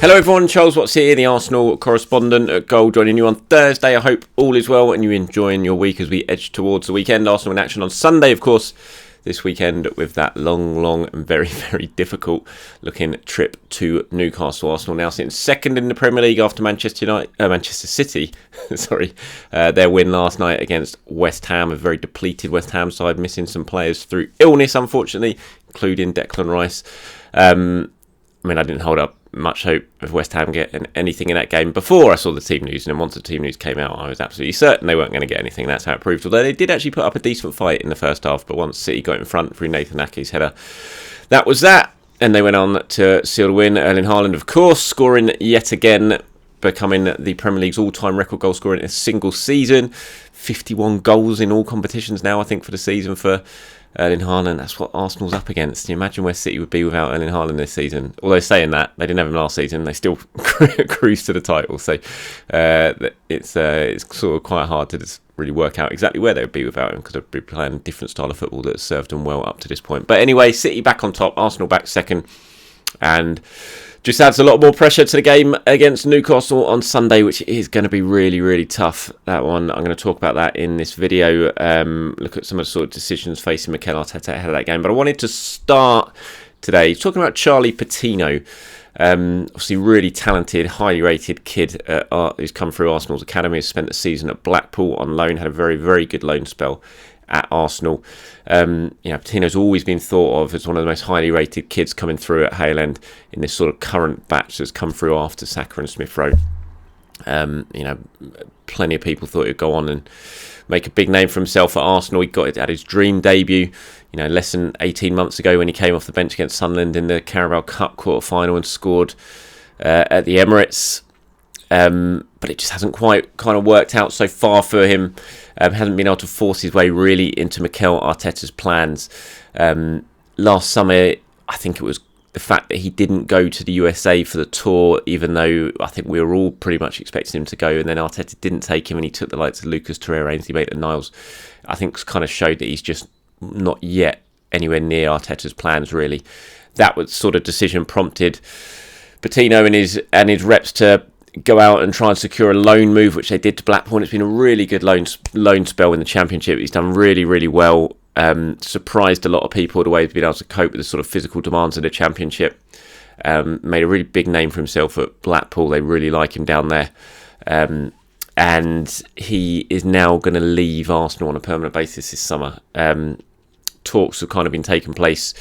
Hello everyone, Charles Watts here, the Arsenal correspondent at Goal, joining you on Thursday. I hope all is well and you're enjoying your week as we edge towards the weekend. Arsenal in action on Sunday, of course, this weekend with that long and very, very difficult looking trip to Newcastle. Arsenal now sitting second in the Premier League after Manchester City, their win last night against West Ham, a very depleted West Ham side, missing some players through illness, unfortunately, including Declan Rice. I didn't hold up much hope of West Ham getting anything in that game before I saw the team news, and then once the team news came out, I was absolutely certain they weren't going to get anything. That's how it proved. Although they did actually put up a decent fight in the first half, but once City got in front through Nathan Ake's header, that was that. And they went on to seal the win. Erling Haaland, of course, scoring yet again, becoming the Premier League's all-time record goal scorer in a single season. 51 goals in all competitions now, I think, for the season for Erling Haaland. That's what Arsenal's up against. Can you imagine where City would be without Erling Haaland this season? Although saying that, they didn't have him last season, they still cruised to the title. So it's sort of quite hard to just really work out exactly where they would be without him, because they'd be playing a different style of football that served them well up to this point. But anyway, City back on top, Arsenal back second, and just adds a lot more pressure to the game against Newcastle on Sunday, which is going to be really, really tough, that one. I'm going to talk about that in this video, look at some of the sort of decisions facing Mikel Arteta ahead of that game. But I wanted to start today talking about Charlie Patino, obviously really talented, highly rated kid who's come through Arsenal's academy, has spent the season at Blackpool on loan, had a very, very good loan spell at Arsenal. Patino's always been thought of as one of the most highly rated kids coming through at Hale End in this sort of current batch that's come through after Saka and Smith Rowe. Plenty of people thought he'd go on and make a big name for himself at Arsenal. He got it at his dream debut, less than 18 months ago when he came off the bench against Sunderland in the Carabao Cup quarter-final and scored at the Emirates. But it just hasn't quite kind of worked out so far for him. Hasn't been able to force his way really into Mikel Arteta's plans. Last summer, I think it was the fact that he didn't go to the USA for the tour, even though I think we were all pretty much expecting him to go, and then Arteta didn't take him and he took the likes of Lucas Torreira, Ainsley Maitland-Niles. I think kind of showed that he's just not yet anywhere near Arteta's plans really. That was sort of decision prompted Patino and his reps to go out and try and secure a loan move, which they did to Blackpool. It's been a really good loan spell in the Championship. He's done really, really well. Surprised a lot of people the way he's been able to cope with the sort of physical demands of the Championship. Made a really big name for himself at Blackpool. They really like him down there. And he is now going to leave Arsenal on a permanent basis this summer. Talks have kind of been taking place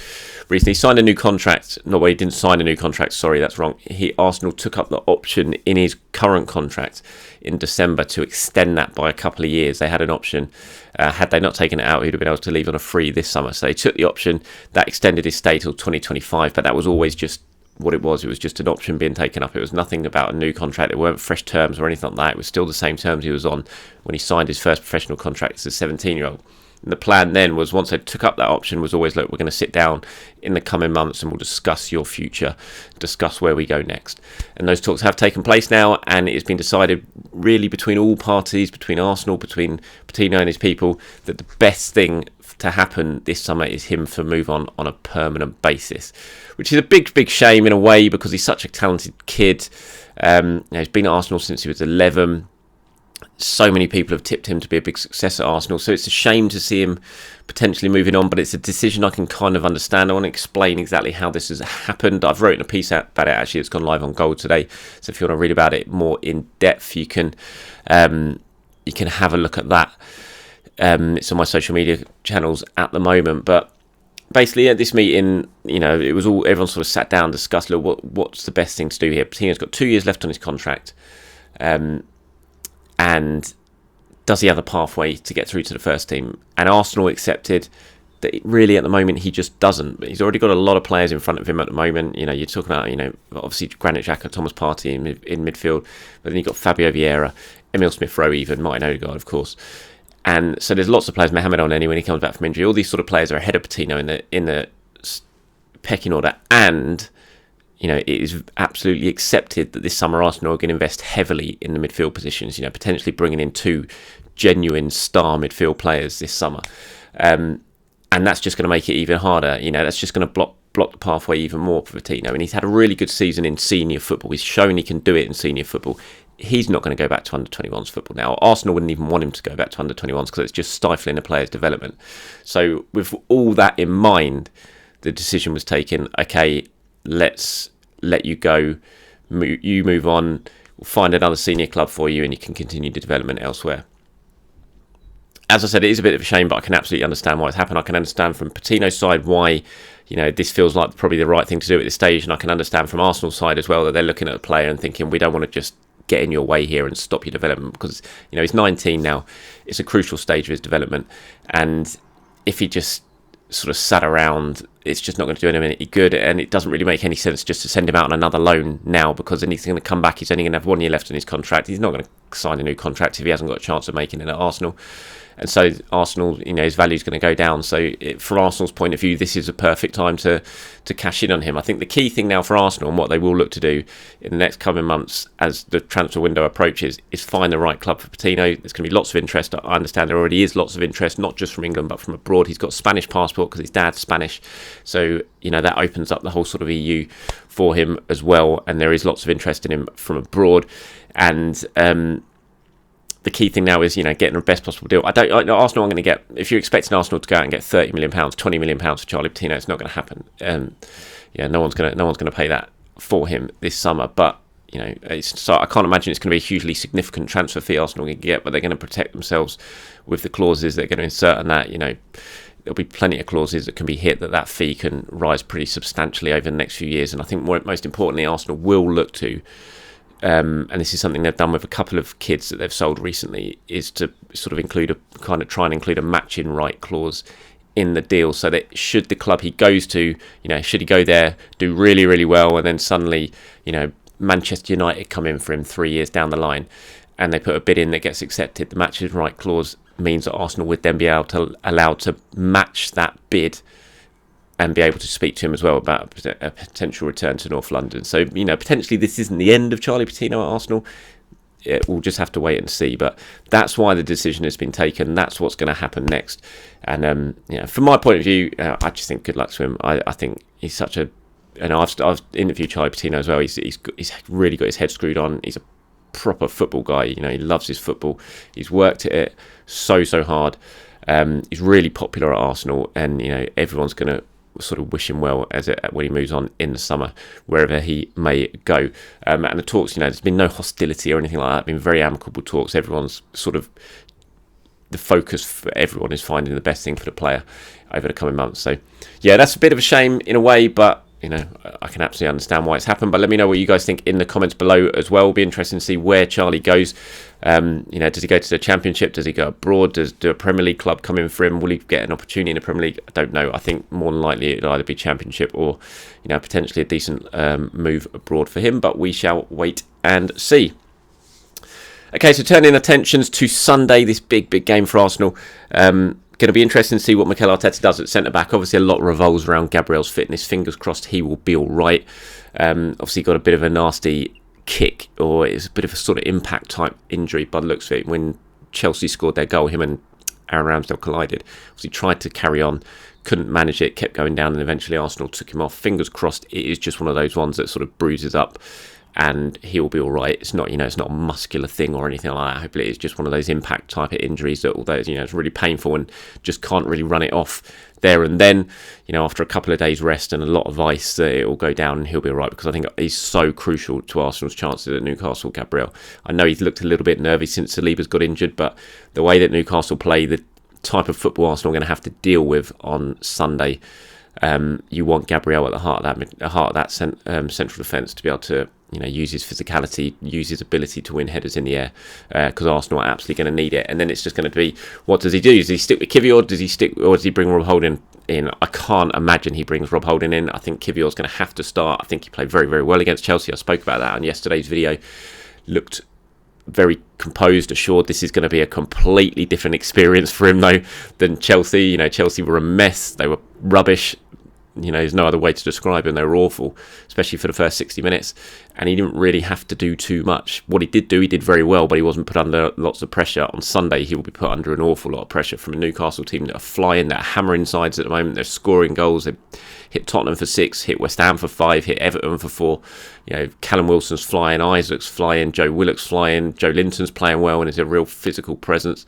recently. He signed a new contract. No, he didn't sign a new contract. Sorry, that's wrong. Arsenal took up the option in his current contract in December to extend that by a couple of years. They had an option. Had they not taken it out, he'd have been able to leave on a free this summer. So they took the option. That extended his stay till 2025, but that was always just what it was. It was just an option being taken up. It was nothing about a new contract. It weren't fresh terms or anything like that. It was still the same terms he was on when he signed his first professional contract as a 17-year-old. And the plan then was, once they took up that option, was always, look, we're going to sit down in the coming months and we'll discuss your future, discuss where we go next. And those talks have taken place now, and it has been decided really between all parties, between Arsenal, between Patino and his people, that the best thing to happen this summer is him to move on a permanent basis, which is a big, big shame in a way, because he's such a talented kid. He's been at Arsenal since he was 11. So many people have tipped him to be a big success at Arsenal, so it's a shame to see him potentially moving on, but it's a decision I can kind of understand. I want to explain exactly how this has happened. I've written a piece about it, actually. It's gone live on Gold today, so if you want to read about it more in depth, you can have a look at that. It's on my social media channels at the moment, but basically at this meeting, it was all, everyone sort of sat down, discussed, look, what's the best thing to do here. Patino's got 2 years left on his contract. And does he have a pathway to get through to the first team? And Arsenal accepted that really at the moment he just doesn't. But he's already got a lot of players in front of him at the moment. You're talking about, obviously Granit Xhaka, Thomas Partey in midfield, but then you've got Fabio Vieira, Emil Smith Rowe even, Martin Odegaard, of course. And so there's lots of players, Mohamed Elneny when he comes back from injury. All these sort of players are ahead of Patino in the pecking order. And it is absolutely accepted that this summer Arsenal are going to invest heavily in the midfield positions, potentially bringing in 2 genuine star midfield players this summer. And that's just going to make it even harder. That's just going to block block the pathway even more for Patino. And he's had a really good season in senior football. He's shown he can do it in senior football. He's not going to go back to under-21s football now. Arsenal wouldn't even want him to go back to under-21s because it's just stifling a player's development. So with all that in mind, the decision was taken, okay, let's let you go. You move on. We'll find another senior club for you and you can continue the development elsewhere. As I said, it is a bit of a shame, but I can absolutely understand why it's happened. I can understand from Patino's side why, this feels like probably the right thing to do at this stage. And I can understand from Arsenal's side as well that they're looking at the player and thinking, we don't want to just get in your way here and stop your development because, he's 19 now. It's a crucial stage of his development. And if he just sort of sat around, it's just not going to do him any good. And it doesn't really make any sense just to send him out on another loan now because then he's going to come back. He's only going to have 1 year left in his contract. He's not going to sign a new contract if he hasn't got a chance of making it at Arsenal. And so Arsenal, his value is going to go down. So from Arsenal's point of view, this is a perfect time to cash in on him. I think the key thing now for Arsenal and what they will look to do in the next coming months as the transfer window approaches is find the right club for Patino. There's going to be lots of interest. I understand there already is lots of interest, not just from England, but from abroad. He's got a Spanish passport because his dad's Spanish. So, that opens up the whole sort of EU for him as well. And there is lots of interest in him from abroad. And, the key thing now is, getting the best possible deal. Arsenal are going to get, if you're expecting Arsenal to go out and get £30 million, £20 million for Charlie Patino, it's not going to happen. No one's going to pay that for him this summer. But so I can't imagine it's going to be a hugely significant transfer fee Arsenal can get. But they're going to protect themselves with the clauses they're going to insert, and that there'll be plenty of clauses that can be hit that fee can rise pretty substantially over the next few years. And I think most importantly, Arsenal will look to. And this is something they've done with a couple of kids that they've sold recently, is to sort of try and include a matching right clause in the deal, so that should the club he goes to, should he go there, do really, really well, and then suddenly, Manchester United come in for him 3 years down the line, and they put a bid in that gets accepted, the matching right allowed means that Arsenal would then be allowed to match that bid and be able to speak to him as well about a potential return to North London. So, potentially this isn't the end of Charlie Patino at Arsenal. We'll just have to wait and see. But that's why the decision has been taken. That's what's going to happen next. And, from my point of view, I just think good luck to him. I think he's such a... I've interviewed Charlie Patino as well. He's really got his head screwed on. He's a proper football guy. He loves his football. He's worked at it so hard. He's really popular at Arsenal. And, everyone's going to sort of wish him well when he moves on in the summer, wherever he may go. And the talks, there's been no hostility or anything like that. It's been very amicable talks. Everyone's sort of, the focus for everyone is finding the best thing for the player over the coming months. So, yeah, that's a bit of a shame in a way, but I can absolutely understand why it's happened. But let me know what you guys think in the comments below as well. It'll be interesting to see where Charlie goes. Does he go to the Championship? Does he go abroad? Does a Premier League club come in for him? Will he get an opportunity in the Premier League? I don't know. I think more than likely it'll either be Championship or potentially a decent move abroad for him. But we shall wait and see. Okay, so turning attentions to Sunday, this big game for Arsenal. Going to be interesting to see what Mikel Arteta does at centre-back. Obviously, a lot revolves around Gabriel's fitness. Fingers crossed he will be all right. Obviously, got a bit of a nasty kick, or it's a bit of a sort of impact-type injury by the looks of it. When Chelsea scored their goal, him and Aaron Ramsdale collided. Obviously, tried to carry on, couldn't manage it, kept going down, and eventually Arsenal took him off. Fingers crossed it is just one of those ones that sort of bruises up and he'll be all right. It's not, it's not a muscular thing or anything like that. Hopefully it's just one of those impact type of injuries that, although it's really painful and just can't really run it off there and then, after a couple of days rest and a lot of ice, it will go down and he'll be all right, because I think he's so crucial to Arsenal's chances at Newcastle, Gabriel. I know he's looked a little bit nervy since Saliba's got injured, but the way that Newcastle play, the type of football Arsenal are going to have to deal with on Sunday, you want Gabriel at the heart of that central defence to be able to use his physicality, use his ability to win headers in the air, because Arsenal are absolutely going to need it. And then it's just going to be, what does he do? Does he stick with Kiwior? Does he bring Rob Holding in? I can't imagine he brings Rob Holding in. I think Kiwior's going to have to start. I think he played very, very well against Chelsea. I spoke about that on yesterday's video. Looked very composed, assured. This is going to be a completely different experience for him though than Chelsea. Chelsea were a mess. They were rubbish. There's no other way to describe them. They were awful, especially for the first 60 minutes. And he didn't really have to do too much. What he did do, he did very well, but he wasn't put under lots of pressure. On Sunday, he will be put under an awful lot of pressure from a Newcastle team that are flying, that are hammering sides at the moment. They're scoring goals. hit Tottenham for 6, hit West Ham for 5, hit Everton for 4. Callum Wilson's flying, Isaac's flying, Joe Willock's flying, Joe Linton's playing well and is a real physical presence.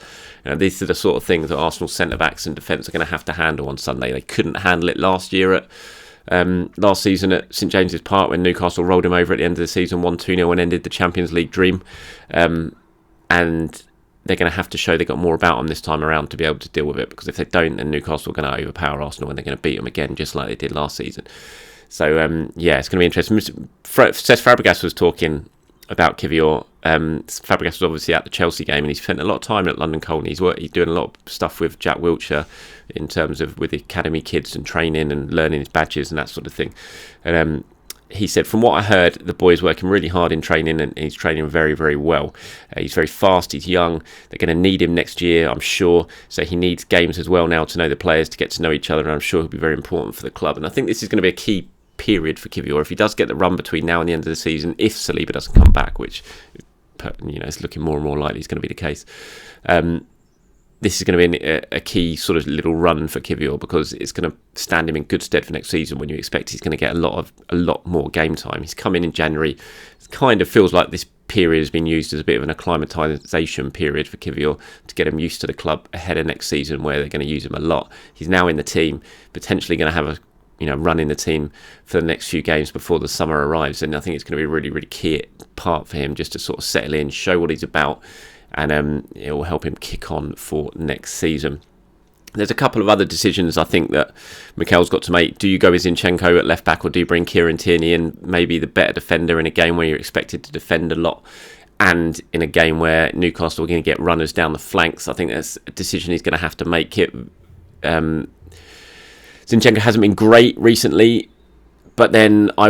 These are the sort of things that Arsenal centre-backs and defence are going to have to handle on Sunday. They couldn't handle it last season at St James's Park when Newcastle rolled him over at the end of the season, 1-2-0 and ended the Champions League dream. And they're going to have to show they got more about them this time around to be able to deal with it, because if they don't, then Newcastle are going to overpower Arsenal and they're going to beat them again just like they did last season. So it's going to be interesting. Cesc Fabregas was talking about Kiwior. Fabregas was obviously at the Chelsea game and he spent a lot of time at London Colney. He's doing a lot of stuff with Jack Wilshere in terms of with the academy kids and training and learning his badges and that sort of thing. And he said, from what I heard, the boy's working really hard in training and he's training very, very well. He's very fast, he's young. They're going to need him next year, I'm sure. So he needs games as well now to know the players, to get to know each other, and I'm sure he'll be very important for the club. And I think this is going to be a key period for Kiwior. If he does get the run between now and the end of the season, if Saliba doesn't come back, which it's looking more and more likely is going to be the case, this is going to be a key sort of little run for Kiwior, because it's going to stand him in good stead for next season when you expect he's going to get a lot more game time. He's come in January. It kind of feels like this period has been used as a bit of an acclimatisation period for Kiwior to get him used to the club ahead of next season, where they're going to use him a lot. He's now in the team, potentially going to have a run in the team for the next few games before the summer arrives, and I think it's going to be a really, really key part for him just to sort of settle in, show what he's about, and it will help him kick on for next season. There's a couple of other decisions I think that Mikel's got to make. Do you go with Zinchenko at left back, or do you bring Kieran Tierney in, maybe the better defender in a game where you're expected to defend a lot, and in a game where Newcastle are going to get runners down the flanks? I think that's a decision he's going to have to make. Zinchenko hasn't been great recently, but then I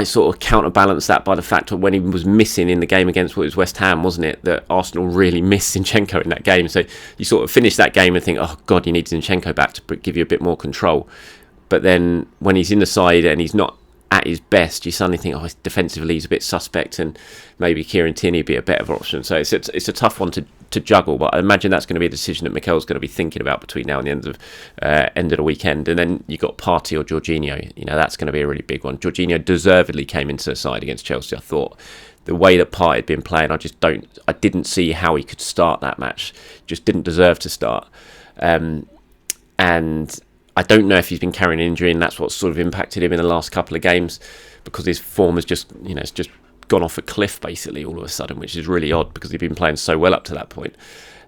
sort of counterbalance that by the fact that when he was missing in the game against West Ham, wasn't it, that Arsenal really missed Zinchenko in that game. So you sort of finish that game and think, oh God, you need Zinchenko back to give you a bit more control. But then when he's in the side and he's not at his best, you suddenly think, oh, defensively he's a bit suspect, and maybe Kieran Tierney would be a better option. So it's a tough one to juggle, but I imagine that's going to be a decision that Mikel's going to be thinking about between now and the end of the weekend. And then you've got Partey or Jorginho. That's going to be a really big one. Jorginho deservedly came into the side against Chelsea. I thought the way that Partey had been playing, I didn't see how he could start that match. Just didn't deserve to start. And I don't know if he's been carrying an injury, and that's what sort of impacted him in the last couple of games, because his form has just gone off a cliff basically all of a sudden, which is really odd because he'd been playing so well up to that point.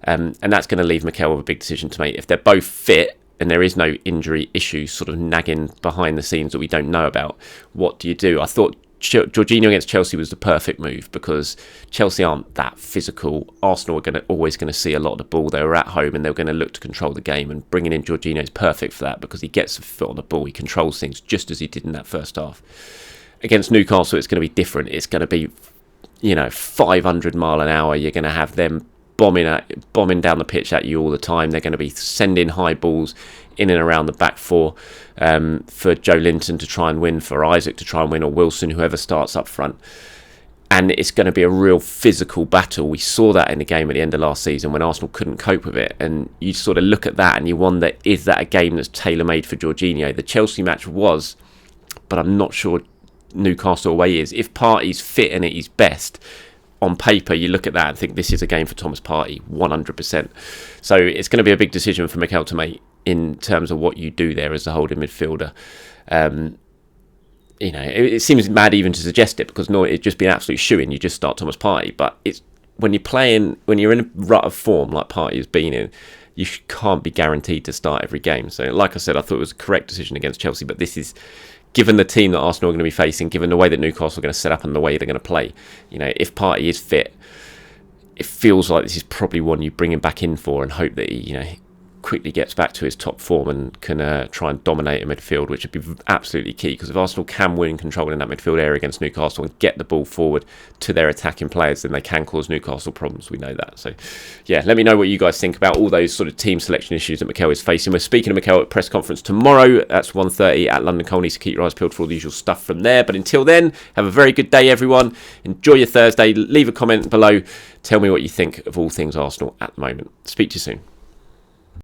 And that's going to leave Mikel with a big decision to make. If they're both fit and there is no injury issues sort of nagging behind the scenes that we don't know about, what do you do? I thought Jorginho against Chelsea was the perfect move, because Chelsea aren't that physical. Arsenal are always going to see a lot of the ball. They were at home and they're going to look to control the game, and bringing in Jorginho is perfect for that, because he gets a foot on the ball, he controls things just as he did in that first half. Against Newcastle, it's going to be different. It's going to be 500 mile an hour. You're going to have them bombing down the pitch at you all the time. They're going to be sending high balls in and around the back four for Joe Linton to try and win, for Isaac to try and win, or Wilson, whoever starts up front. And it's going to be a real physical battle. We saw that in the game at the end of last season when Arsenal couldn't cope with it. And you sort of look at that and you wonder, is that a game that's tailor-made for Jorginho? The Chelsea match was, but I'm not sure Newcastle away is. If Partey's fit and at his best, on paper you look at that and think this is a game for Thomas Partey 100%. So it's going to be a big decision for Mikel to make in terms of what you do there as a holding midfielder. It seems mad even to suggest it, because it'd just be an absolute shoo-in. You just start Thomas Partey, but it's when you're in a rut of form like Partey has been in, you can't be guaranteed to start every game. So like I said, I thought it was a correct decision against Chelsea, but this is, given the team that Arsenal are going to be facing, given the way that Newcastle are going to set up and the way they're going to play, if Partey is fit, it feels like this is probably one you bring him back in for and hope that he, quickly gets back to his top form and can try and dominate a midfield, which would be absolutely key, because if Arsenal can win control in that midfield area against Newcastle and get the ball forward to their attacking players, then they can cause Newcastle problems. We know that. So yeah, let me know what you guys think about all those sort of team selection issues that Mikel is facing. We're speaking to Mikel at press conference tomorrow. That's 1:30 at London Colney, so keep your eyes peeled for all the usual stuff from there. But until then, have a very good day, everyone. Enjoy your Thursday. Leave a comment below. Tell me what you think of all things Arsenal at the moment. Speak to you soon.